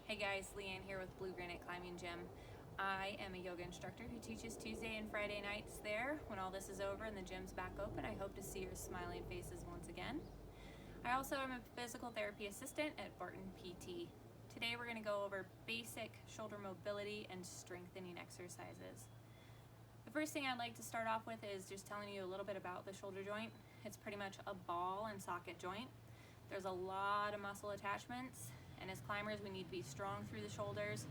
Hey guys, LeeAnn here with Granite Climbing Gym. I am a yoga instructor who teaches Tuesday and Friday nights there. When all this is over and the gym's back open, I hope to see your smiling faces once again. I also am a physical therapy assistant at Barton PT. Today we're going to go over basic shoulder mobility and strengthening exercises. The first thing I'd like to start off with is just telling you a little bit about the shoulder joint. It's pretty much a ball and socket joint. There's a lot of muscle attachments, and as climbers we need to be strong through the shoulders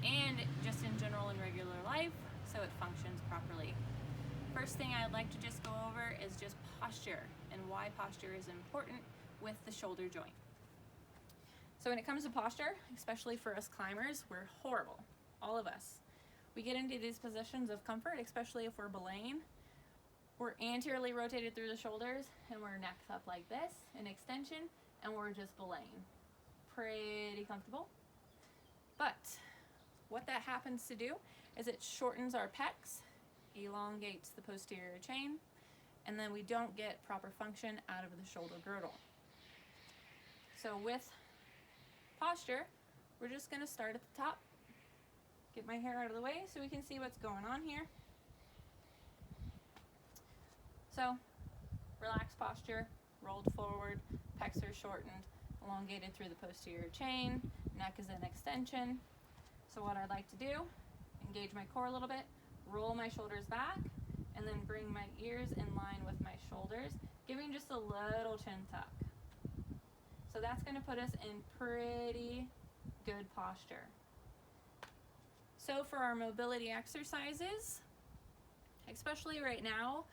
and just in general in regular life so it functions properly. First thing I'd like to just go over is just posture and why posture is important with the shoulder joint. So when it comes to posture, especially for us climbers, we're horrible, all of us. We get into these positions of comfort, especially if we're belaying. We're anteriorly rotated through the shoulders and we're necks up like this in extension and we're just belaying. Pretty comfortable. But what that happens to do is it shortens our pecs, elongates the posterior chain, and then we don't get proper function out of the shoulder girdle. So with posture, we're just going to start at the top. Get my hair out of the way so we can see what's going on here. So, relaxed posture, rolled forward, pecs are shortened, elongated through the posterior chain, neck is in extension. So what I'd like to do, engage my core a little bit, roll my shoulders back, and then bring my ears in line with my shoulders, giving just a little chin tuck. So that's going to put us in pretty good posture. So for our mobility exercises, especially right now,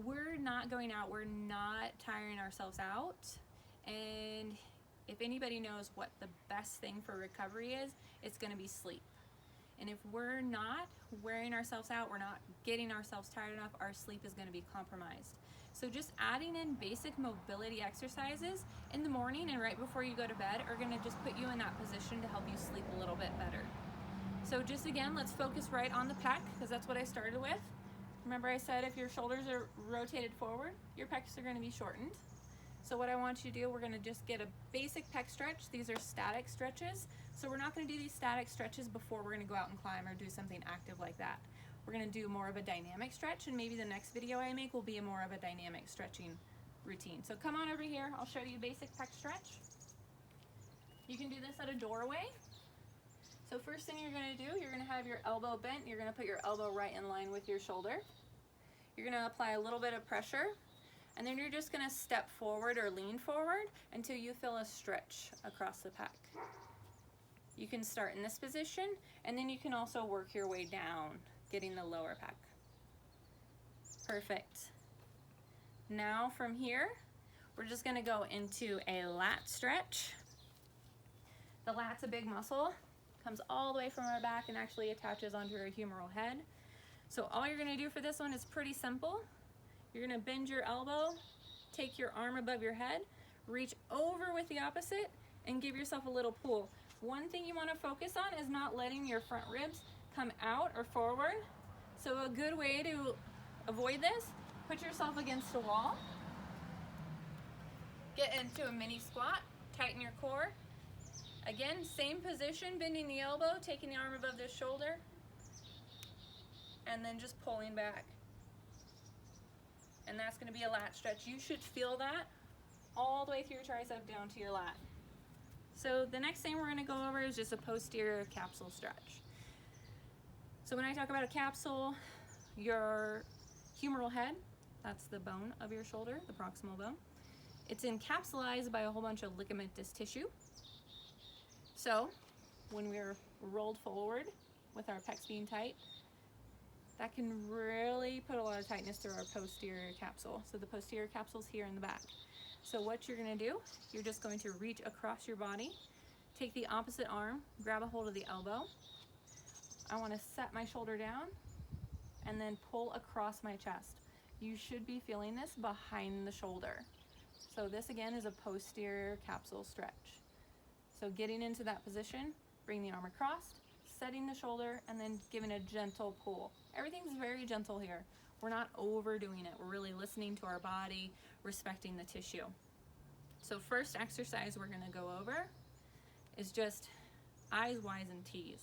we're not going out, we're not tiring ourselves out, and if anybody knows what the best thing for recovery is, it's going to be sleep. And if we're not wearing ourselves out, we're not getting ourselves tired enough, our sleep is going to be compromised. So just adding in basic mobility exercises in the morning and right before you go to bed are going to just put you in that position to help you sleep a little bit better. So just again, let's focus right on the pec, because that's what I started with. Remember I said if your shoulders are rotated forward, your pecs are going to be shortened. So what I want you to do, we're going to just get a basic pec stretch. These are static stretches. So we're not going to do these static stretches before we're going to go out and climb or do something active like that. We're going to do more of a dynamic stretch, and maybe the next video I make will be more of a dynamic stretching routine. So come on over here, I'll show you a basic pec stretch. You can do this at a doorway. So first thing you're going to do, you're going to have your elbow bent. You're going to put your elbow right in line with your shoulder. You're going to apply a little bit of pressure, and then you're just going to step forward or lean forward until you feel a stretch across the pec. You can start in this position, and then you can also work your way down, getting the lower pec. Perfect. Now from here, we're just going to go into a lat stretch. The lat's a big muscle. Comes all the way from our back and actually attaches onto our humeral head. So all you're going to do for this one is pretty simple. You're going to bend your elbow, take your arm above your head, reach over with the opposite, and give yourself a little pull. One thing you want to focus on is not letting your front ribs come out or forward. So a good way to avoid this, put yourself against a wall, get into a mini squat, tighten your core. Again, same position, bending the elbow, taking the arm above the shoulder, and then just pulling back. And that's going to be a lat stretch. You should feel that all the way through your tricep down to your lat. So the next thing we're going to go over is just a posterior capsule stretch. So when I talk about a capsule, your humeral head, that's the bone of your shoulder, the proximal bone, it's encapsulated by a whole bunch of ligamentous tissue. So when we're rolled forward with our pecs being tight, that can really put a lot of tightness through our posterior capsule. So the posterior capsule's here in the back. So what you're going to do, you're just going to reach across your body, take the opposite arm, grab a hold of the elbow. I want to set my shoulder down and then pull across my chest. You should be feeling this behind the shoulder. So this again is a posterior capsule stretch. So getting into that position, bring the arm across, setting the shoulder, and then giving a gentle pull. Everything's very gentle here. We're not overdoing it. We're really listening to our body, respecting the tissue. So first exercise we're gonna go over is just I's, Y's, and T's.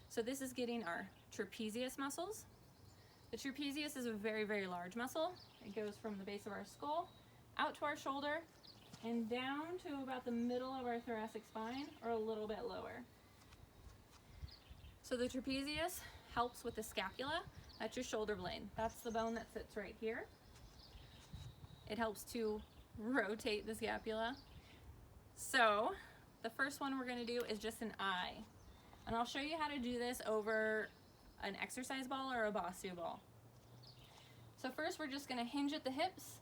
So this is getting our trapezius muscles. The trapezius is a very, very large muscle. It goes from the base of our skull out to our shoulder and down to about the middle of our thoracic spine, or a little bit lower. So the trapezius helps with the scapula. That's your shoulder blade. That's the bone that sits right here. It helps to rotate the scapula. So the first one we're gonna do is just an I. And I'll show you how to do this over an exercise ball or a Bosu ball. So first we're just gonna hinge at the hips,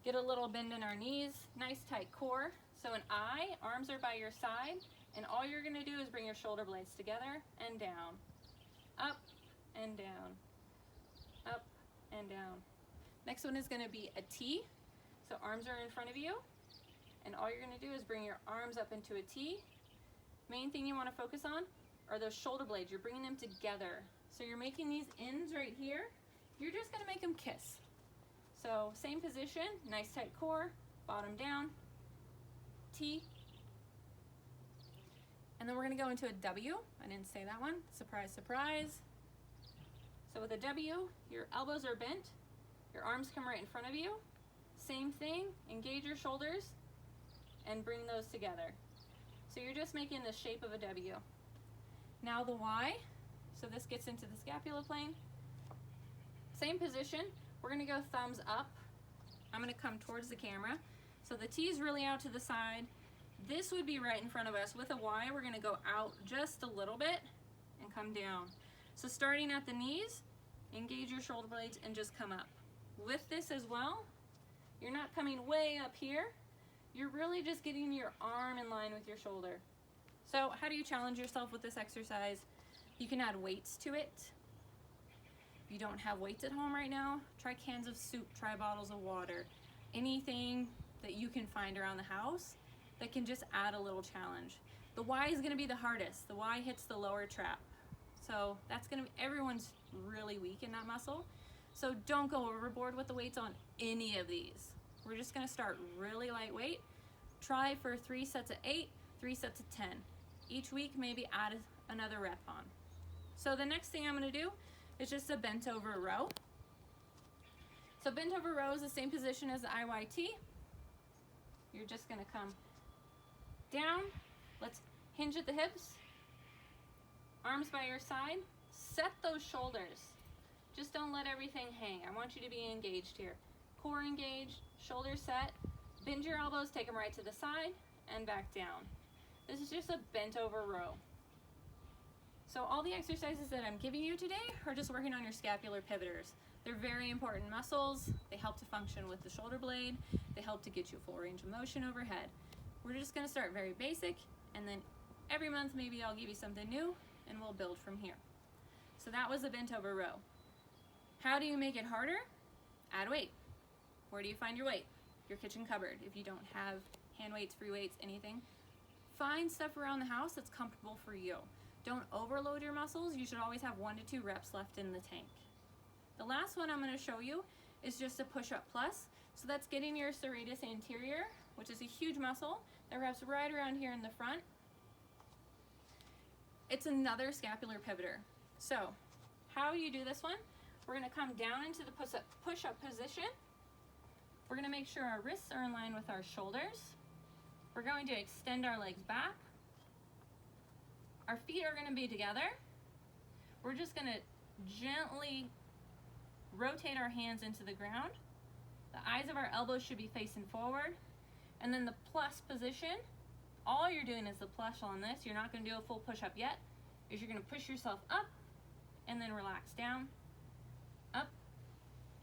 get a little bend in our knees, nice tight core. So an I, arms are by your side, and all you're gonna do is bring your shoulder blades together and down, up and down, up and down. Next one is gonna be a T. So arms are in front of you, and all you're gonna do is bring your arms up into a T. Main thing you wanna focus on are those shoulder blades. You're bringing them together. So you're making these ends right here. You're just gonna make them kiss. So same position, nice tight core, bottom down, T. And then we're gonna go into a W. I didn't say that one, surprise, surprise. So with a W, your elbows are bent, your arms come right in front of you. Same thing, engage your shoulders and bring those together. So you're just making the shape of a W. Now the Y, so this gets into the scapula plane. Same position, we're gonna go thumbs up. I'm gonna come towards the camera. So the T is really out to the side. This would be right in front of us. With a Y, we're gonna go out just a little bit and come down. So starting at the knees, engage your shoulder blades and just come up. With this as well, you're not coming way up here. You're really just getting your arm in line with your shoulder. So how do you challenge yourself with this exercise? You can add weights to it. If you don't have weights at home right now, try cans of soup, try bottles of water, anything that you can find around the house that can just add a little challenge. The Y is gonna be the hardest. The Y hits the lower trap. So that's gonna be, everyone's really weak in that muscle. So don't go overboard with the weights on any of these. We're just gonna start really lightweight. Try for 3 sets of 8, 3 sets of 10. Each week, maybe add another rep on. So the next thing I'm gonna do is just a bent over row. So bent over row is the same position as the IYT. You're just gonna come down. Let's hinge at the hips. Arms by your side. Set those shoulders. Just don't let everything hang. I want you to be engaged here. Core engaged, shoulders set. Bend your elbows, take them right to the side and back down. This is just a bent over row. So all the exercises that I'm giving you today are just working on your scapular pivoters. They're very important muscles. They help to function with the shoulder blade. They help to get you full range of motion overhead. We're just gonna start very basic, and then every month maybe I'll give you something new and we'll build from here. So that was a bent over row. How do you make it harder? Add weight. Where do you find your weight? Your kitchen cupboard. If you don't have hand weights, free weights, anything, find stuff around the house that's comfortable for you. Don't overload your muscles. You should always have 1 to 2 reps left in the tank. The last one I'm going to show you is just a push-up plus. So that's getting your serratus anterior, which is a huge muscle that wraps right around here in the front. It's another scapular pivoter. So how you do this one, we're going to come down into the push-up position. We're going to make sure our wrists are in line with our shoulders. We're going to extend our legs back. Our feet are going to be together. We're just going to gently rotate our hands into the ground. The eyes of our elbows should be facing forward. And then the plus position, all you're doing is the plus on this. You're not going to do a full push-up yet. Is you're going to push yourself up and then relax down, up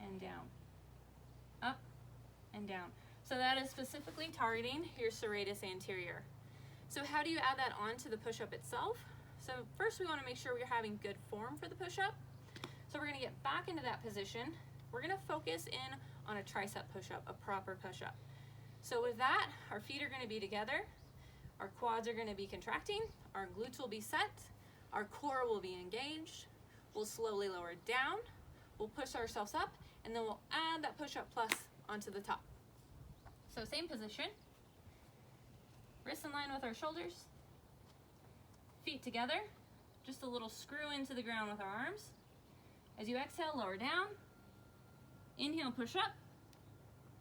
and down, up and down. So that is specifically targeting your serratus anterior. So how do you add that on to the push-up itself? So first we want to make sure we're having good form for the push-up. So we're going to get back into that position. We're going to focus in on a tricep push-up, a proper push-up. So with that, our feet are going to be together, our quads are going to be contracting, our glutes will be set, our core will be engaged. We'll slowly lower it down, we'll push ourselves up, and then we'll add that push-up plus onto the top. So same position, wrists in line with our shoulders, feet together, just a little screw into the ground with our arms. As you exhale, lower down, inhale, push up,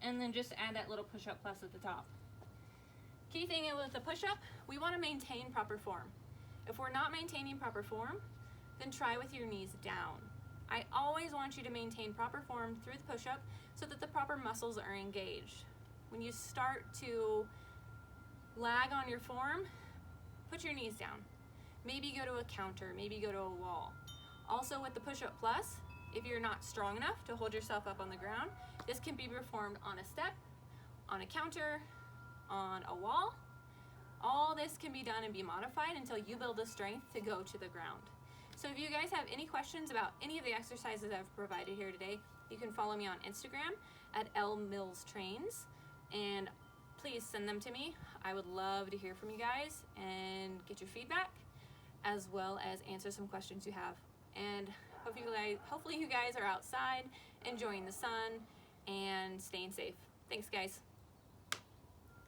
and then just add that little push-up plus at the top. Key thing with the push-up, we want to maintain proper form. If we're not maintaining proper form, then try with your knees down. I always want you to maintain proper form through the push-up so that the proper muscles are engaged. When you start to lag on your form, put your knees down. Maybe go to a counter, maybe go to a wall. Also with the push-up plus, if you're not strong enough to hold yourself up on the ground, this can be performed on a step, on a counter, on a wall. All this can be done and be modified until you build the strength to go to the ground. So if you guys have any questions about any of the exercises I've provided here today, you can follow me on Instagram at lmillstrains, and please send them to me. I would love to hear from you guys and get your feedback, as well as answer some questions you have. And hopefully you guys are outside enjoying the sun and staying safe. Thanks, guys.